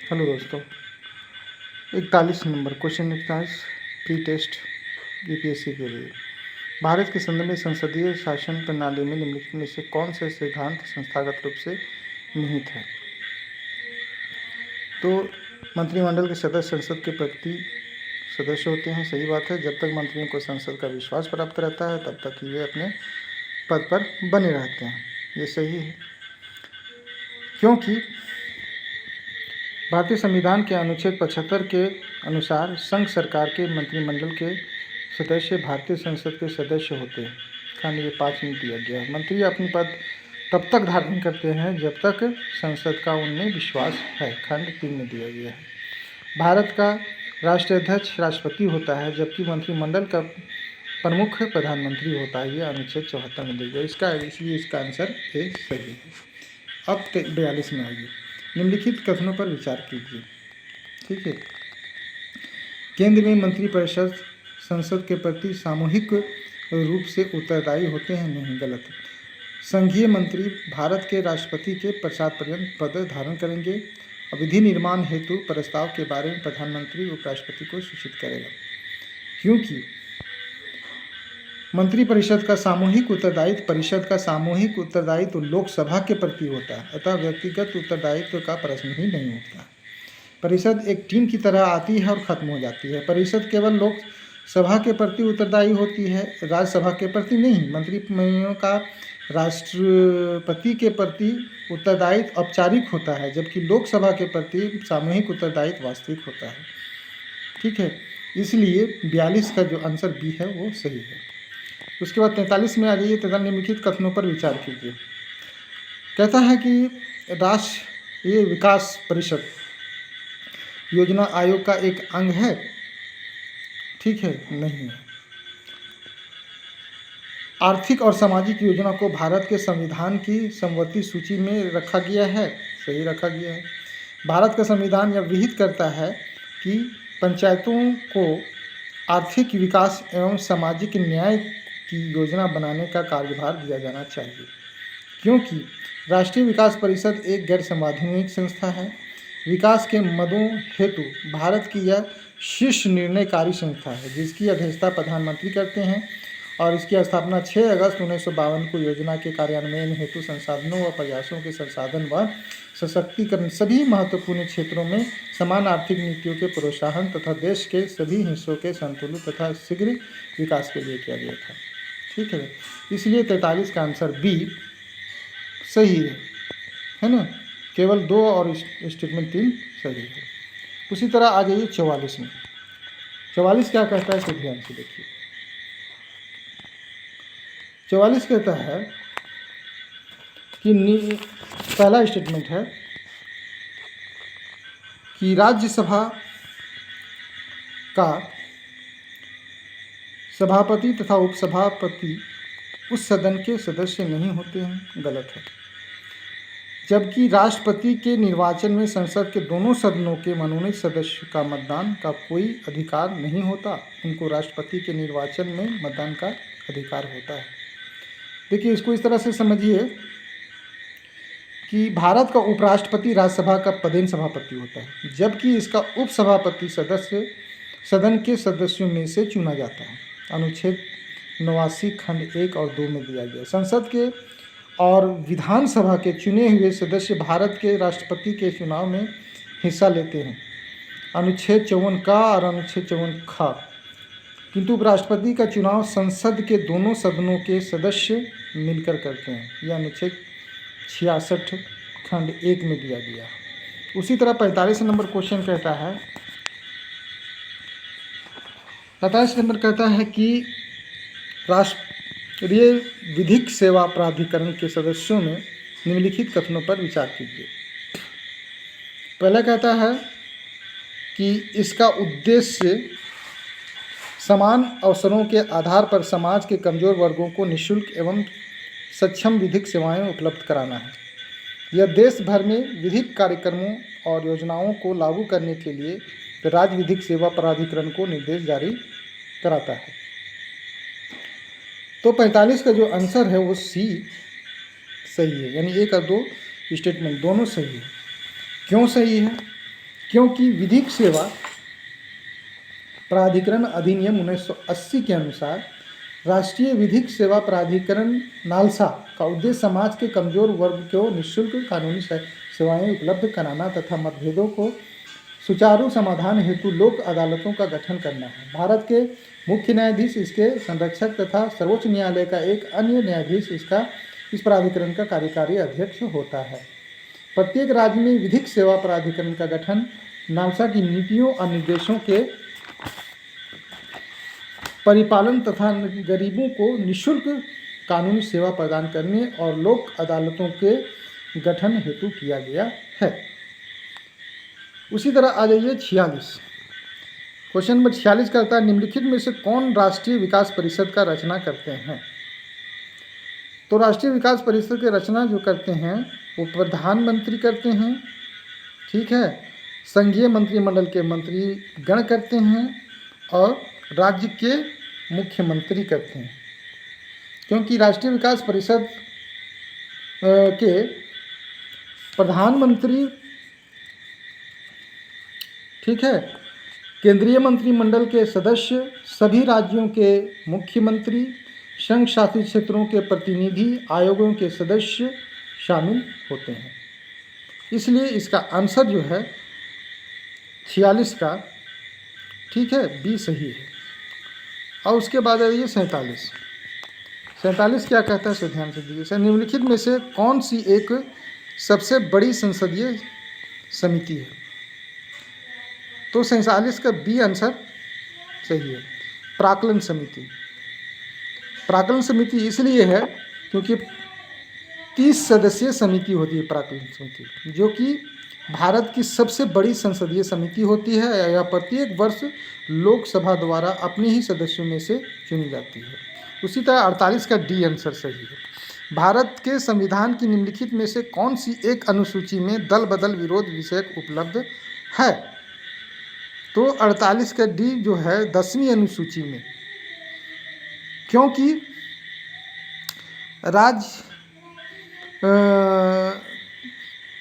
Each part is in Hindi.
हेलो दोस्तों, 41 नंबर क्वेश्चन लिखता है प्री टेस्ट यूपीएससी के लिए। भारत के संदर्भ संसदीय शासन प्रणाली में निम्नलिखित में से कौन से सिद्धांत संस्थागत रूप से निहित है? तो मंत्रिमंडल के सदस्य संसद के प्रति सदस्य होते हैं, सही बात है। जब तक मंत्रियों को संसद का विश्वास प्राप्त रहता है तब तक वे अपने पद पर बने रहते हैं, ये सही है। क्योंकि भारतीय संविधान के अनुच्छेद 75 के अनुसार संघ सरकार के मंत्रिमंडल के सदस्य भारतीय संसद के सदस्य होते हैं। खंड ये 5 में दिया गया है। मंत्री अपनी पद तब तक धारण करते हैं जब तक संसद का उनमें विश्वास है। खंड 3 में दिया गया है। भारत का राष्ट्राध्यक्ष राष्ट्रपति होता है, जबकि मंत्रिमंडल का प्रमुख प्रधानमंत्री होता है। ये अनुच्छेद 74 में दिया गया, इसलिए इसका आंसर ए सही है। अब 42 में आइए। निम्नलिखित कथनों पर विचार कीजिए। ठीक है। केंद्र में मंत्रिपरिषद संसद के प्रति सामूहिक रूप से उत्तरदायी होते हैं, नहीं, गलत। संघीय मंत्री भारत के राष्ट्रपति के पश्चात-पर्यंत पद धारण करेंगे और विधि निर्माण हेतु प्रस्ताव के बारे में प्रधानमंत्री उपराष्ट्रपति को सूचित करेगा। क्योंकि मंत्रिपरिषद का सामूहिक उत्तरदायित्व लोकसभा के प्रति होता है, अतः व्यक्तिगत उत्तरदायित्व का प्रश्न ही नहीं उठता। परिषद एक टीम की तरह आती है और खत्म हो जाती है। परिषद केवल लोकसभा के प्रति उत्तरदायी होती है, राज्यसभा के प्रति नहीं। मंत्रियों का राष्ट्रपति के प्रति उत्तरदायित्व औपचारिक होता है, जबकि लोकसभा के प्रति सामूहिक उत्तरदायित्व वास्तविक होता है। ठीक है, इसलिए 42 का जो आंसर बी है वो सही है। उसके बाद 43 में आ जाइए। तथा निम्नलिखित कथनों पर विचार कीजिए। कहता है कि राष्ट्रीय विकास परिषद योजना आयोग का एक अंग है। ठीक है, नहीं है। आर्थिक और सामाजिक योजना को भारत के संविधान की समवर्ती सूची में रखा गया है, सही रखा गया है। भारत का संविधान यह विहित करता है कि पंचायतों को आर्थिक विकास एवं सामाजिक न्याय की योजना बनाने का कार्यभार दिया जाना चाहिए। क्योंकि राष्ट्रीय विकास परिषद एक गैर संवैधानिक संस्था है। विकास के मदों हेतु भारत की यह शीर्ष निर्णयकारी संस्था है, जिसकी अध्यक्षता प्रधानमंत्री करते हैं और इसकी स्थापना 6 अगस्त 1952 को योजना के कार्यान्वयन हेतु संसाधनों व प्रयासों के संसाधन व सशक्तिकरण, सभी महत्वपूर्ण क्षेत्रों में समान आर्थिक नीतियों के प्रोत्साहन तथा देश के सभी हिस्सों के संतुलित तथा शीघ्र विकास के लिए किया गया था। ठीक है, इसलिए 43 का आंसर बी सही है ना। केवल 2 और स्टेटमेंट 3 सही है। उसी तरह आ जाइए 44 में। 44 क्या कहता है, तो ध्यान से देखिए। 44 कहता है कि पहला स्टेटमेंट है कि राज्यसभा का सभापति तथा उपसभापति उस सदन के सदस्य नहीं होते हैं, गलत है। जबकि राष्ट्रपति के निर्वाचन में संसद के दोनों सदनों के मनोनीत सदस्य का मतदान का कोई अधिकार नहीं होता, उनको राष्ट्रपति के निर्वाचन में मतदान का अधिकार होता है। देखिए, इसको इस तरह से समझिए कि भारत का उपराष्ट्रपति राज्यसभा का पदेन सभापति होता है, जबकि इसका उपसभापति सदस्य सदन के सदस्यों में से चुना जाता है। अनुच्छेद 89 खंड 1 और 2 में दिया गया। संसद के और विधानसभा के चुने हुए सदस्य भारत के राष्ट्रपति के चुनाव में हिस्सा लेते हैं, अनुच्छेद 54 का और अनुच्छेद 54 ख। किंतु उपराष्ट्रपति का चुनाव संसद के दोनों सदनों के सदस्य मिलकर करते हैं। यह अनुच्छेद 66 खंड 1 में दिया गया। उसी तरह 45 नंबर क्वेश्चन कहता है, 45 नंबर कहता है कि राष्ट्रीय विधिक सेवा प्राधिकरण के सदस्यों में निम्नलिखित कथनों पर विचार कीजिए। पहला कहता है कि इसका उद्देश्य समान अवसरों के आधार पर समाज के कमजोर वर्गों को निःशुल्क एवं सक्षम विधिक सेवाएं उपलब्ध कराना है। यह देश भर में विधिक कार्यक्रमों और योजनाओं को लागू करने के लिए राज्य विधिक सेवा प्राधिकरण को निर्देश जारी कराता है। तो 45 का जो आंसर है वो सी सही है, यानी 1 और 2 स्टेटमेंट दोनों सही है। क्यों सही है? क्योंकि विधिक सेवा प्राधिकरण अधिनियम 1980 के अनुसार राष्ट्रीय विधिक सेवा प्राधिकरण नालसा का उद्देश्य समाज के कमजोर वर्ग को निःशुल्क कानूनी सेवाएं उपलब्ध कराना तथा मतभेदों को सुचारू समाधान हेतु लोक अदालतों का गठन करना है। भारत के मुख्य न्यायाधीश, इसके संरक्षक तथा सर्वोच्च न्यायालय का एक अन्य न्यायाधीश इस प्राधिकरण का कार्यकारी अध्यक्ष होता है। प्रत्येक राज्य में विधिक सेवा प्राधिकरण का गठन नालसा की नीतियों और निर्देशों के परिपालन तथा गरीबों को निःशुल्क कानूनी सेवा प्रदान करने और लोक अदालतों के गठन हेतु किया गया है। उसी तरह आ जाइए 46। क्वेश्चन नंबर 46 करता है, निम्नलिखित में से कौन राष्ट्रीय विकास परिषद का रचना करते हैं? तो राष्ट्रीय विकास परिषद की रचना जो करते हैं वो प्रधानमंत्री करते हैं, ठीक है, संघीय मंत्रिमंडल के मंत्री गण करते हैं और राज्य के मुख्यमंत्री करते हैं। क्योंकि राष्ट्रीय विकास परिषद के प्रधानमंत्री, ठीक है, केंद्रीय मंत्रिमंडल के सदस्य, सभी राज्यों के मुख्यमंत्री, संघ शासित क्षेत्रों के प्रतिनिधि, आयोगों के सदस्य शामिल होते हैं। इसलिए इसका आंसर जो है 46 का, ठीक है, बी सही है। और उसके बाद आइए 47। 47 क्या कहता है, सो ध्यान से दीजिए। सर, निम्नलिखित में से कौन सी एक सबसे बड़ी संसदीय समिति है? तो 47 का बी आंसर सही है, प्राक्कलन समिति। प्राक्कलन समिति इसलिए है क्योंकि 30 सदस्यीय समिति होती है प्राक्कलन समिति, जो कि भारत की सबसे बड़ी संसदीय समिति होती है। यह प्रत्येक वर्ष लोकसभा द्वारा अपने ही सदस्यों में से चुनी जाती है। उसी तरह 48 का डी आंसर सही है। भारत के संविधान की निम्नलिखित में से कौन सी एक अनुसूची में दल बदल विरोध विषयक उपलब्ध है? तो 48 का डी जो है 10वीं अनुसूची में, क्योंकि राज्य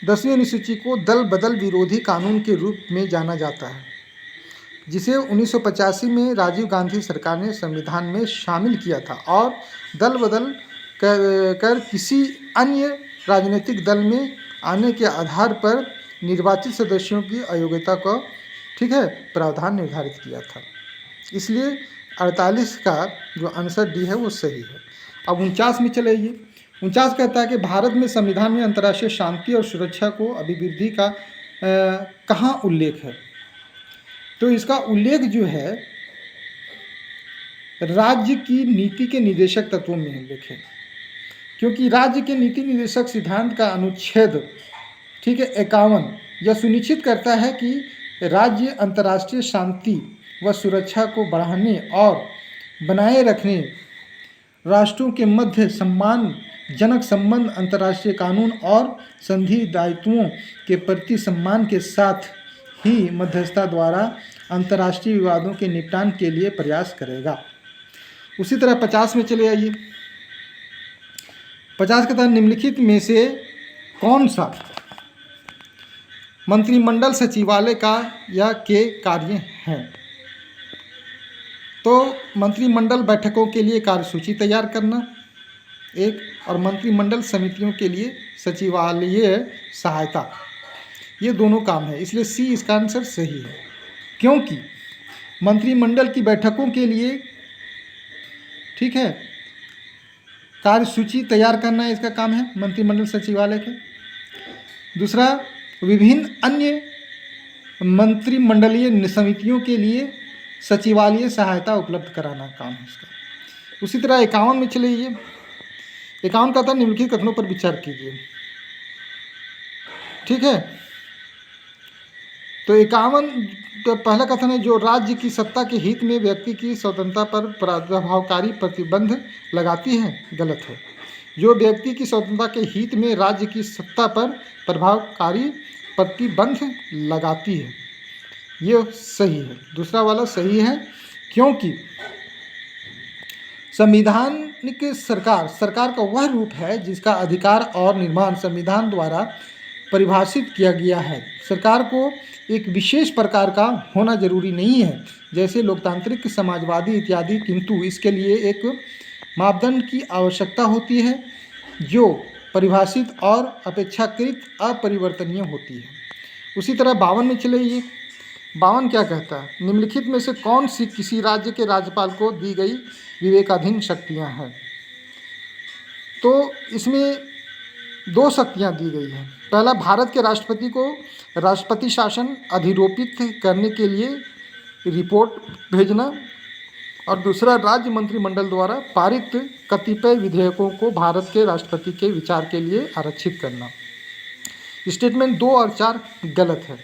10वीं अनुसूची को दल बदल विरोधी कानून के रूप में जाना जाता है, जिसे 1985 में राजीव गांधी सरकार ने संविधान में शामिल किया था और दल बदल कर किसी अन्य राजनीतिक दल में आने के आधार पर निर्वाचित सदस्यों की अयोग्यता को, ठीक है, प्रावधान निर्धारित किया था। इसलिए 48 का जो आंसर डी है वो सही है। अब 49 में चले आइए। 49 कहता है कि भारत में संविधान में अंतर्राष्ट्रीय शांति और सुरक्षा को अभिवृद्धि का कहाँ उल्लेख है? तो इसका उल्लेख जो है राज्य की नीति के निर्देशक तत्वों में उल्लेख है, क्योंकि राज्य के नीति निर्देशक सिद्धांत का अनुच्छेद, ठीक है, 51 यह सुनिश्चित करता है कि राज्य अंतर्राष्ट्रीय शांति व सुरक्षा को बढ़ाने और बनाए रखने, राष्ट्रों के मध्य सम्मानजनक संबंध, अंतर्राष्ट्रीय कानून और संधि दायित्वों के प्रति सम्मान के साथ ही मध्यस्थता द्वारा अंतर्राष्ट्रीय विवादों के निपटान के लिए प्रयास करेगा। उसी तरह 50 में चले आइए। 50 के तहत निम्नलिखित में से कौन सा मंत्रिमंडल सचिवालय का या के कार्य हैं? तो मंत्रिमंडल बैठकों के लिए कार्यसूची तैयार करना एक, और मंत्रिमंडल समितियों के लिए सचिवालयीय सहायता, ये दोनों काम है। इसलिए सी इसका आंसर सही है, क्योंकि मंत्रिमंडल की बैठकों के लिए, ठीक है, कार्यसूची तैयार करना इसका काम है मंत्रिमंडल सचिवालय के। दूसरा, विभिन्न अन्य मंत्रिमंडलीय समितियों के लिए सचिवालय सहायता उपलब्ध कराना काम है इसका। उसी तरह 51 में चलिए। 51 का था निम्नलिखित कथनों पर विचार कीजिए, ठीक है। तो 51 का पहला कथन है, जो राज्य की सत्ता के हित में व्यक्ति की स्वतंत्रता पर प्रभावकारी प्रतिबंध लगाती है, गलत है। जो व्यक्ति की स्वतंत्रता के हित में राज्य की सत्ता पर प्रभावकारी प्रतिबंध लगाती है, ये सही है। दूसरा वाला सही है, क्योंकि संवैधानिक सरकार का वह रूप है जिसका अधिकार और निर्माण संविधान द्वारा परिभाषित किया गया है। सरकार को एक विशेष प्रकार का होना जरूरी नहीं है, जैसे लोकतांत्रिक, समाजवादी इत्यादि, किंतु इसके लिए एक मापदंड की आवश्यकता होती है जो परिभाषित और अपेक्षाकृत अपरिवर्तनीय होती है। उसी तरह 52 में चलिए, 52 क्या कहता है, निम्नलिखित में से कौन सी किसी राज्य के राज्यपाल को दी गई विवेकाधीन शक्तियां हैं। तो इसमें 2 शक्तियां दी गई हैं। पहला, भारत के राष्ट्रपति को राष्ट्रपति शासन अधिरोपित करने के लिए रिपोर्ट भेजना, और दूसरा, राज्य मंत्रिमंडल द्वारा पारित कतिपय विधेयकों को भारत के राष्ट्रपति के विचार के लिए आरक्षित करना। स्टेटमेंट 2 और 4 गलत है,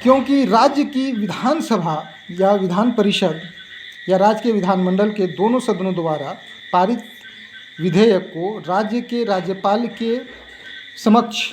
क्योंकि राज्य की विधानसभा या विधान परिषद या राज्य के विधानमंडल के दोनों सदनों द्वारा पारित विधेयक को राज्य के राज्यपाल के समक्ष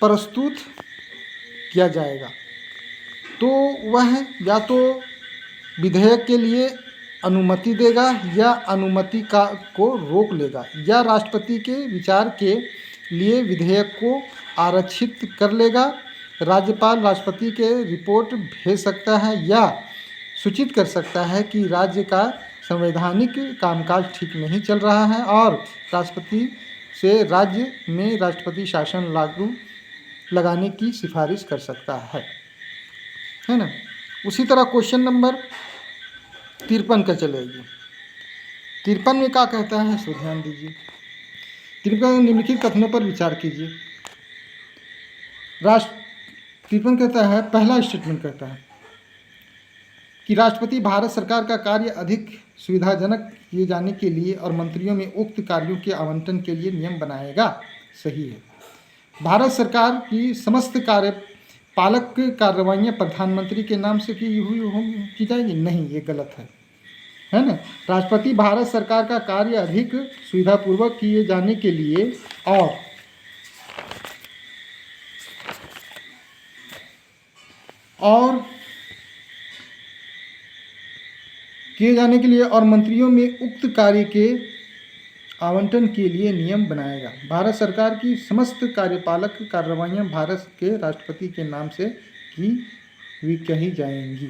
प्रस्तुत किया जाएगा, तो वह या तो विधेयक के लिए अनुमति देगा या अनुमति को रोक लेगा, या राष्ट्रपति के विचार के लिए विधेयक को आरक्षित कर लेगा। राज्यपाल राष्ट्रपति के रिपोर्ट भेज सकता है या सूचित कर सकता है कि राज्य का संवैधानिक कामकाज ठीक नहीं चल रहा है और राष्ट्रपति से राज्य में राष्ट्रपति शासन लगाने की सिफारिश कर सकता है ना। उसी तरह क्वेश्चन नंबर 53 का चलेगी। 53 में क्या कहता है, सो ध्यान दीजिए। 53 निम्नलिखित कथनों पर विचार कीजिए। 53 कहता है, पहला स्टेटमेंट कहता है कि राष्ट्रपति भारत सरकार का कार्य अधिक सुविधाजनक किए जाने के लिए और मंत्रियों में उक्त कार्यों के आवंटन के लिए नियम बनाएगा। सही है। भारत सरकार की समस्त कार्यपालक कार्रवाइयाँ प्रधानमंत्री के नाम से की जाएगी, नहीं, ये गलत है ना। राष्ट्रपति भारत सरकार का कार्य अधिक सुविधापूर्वक किए जाने के लिए और मंत्रियों में उक्त कार्य के आवंटन के लिए नियम बनाएगा। भारत सरकार की समस्त कार्यपालक कार्रवाइयाँ भारत के राष्ट्रपति के नाम से कही जाएंगी।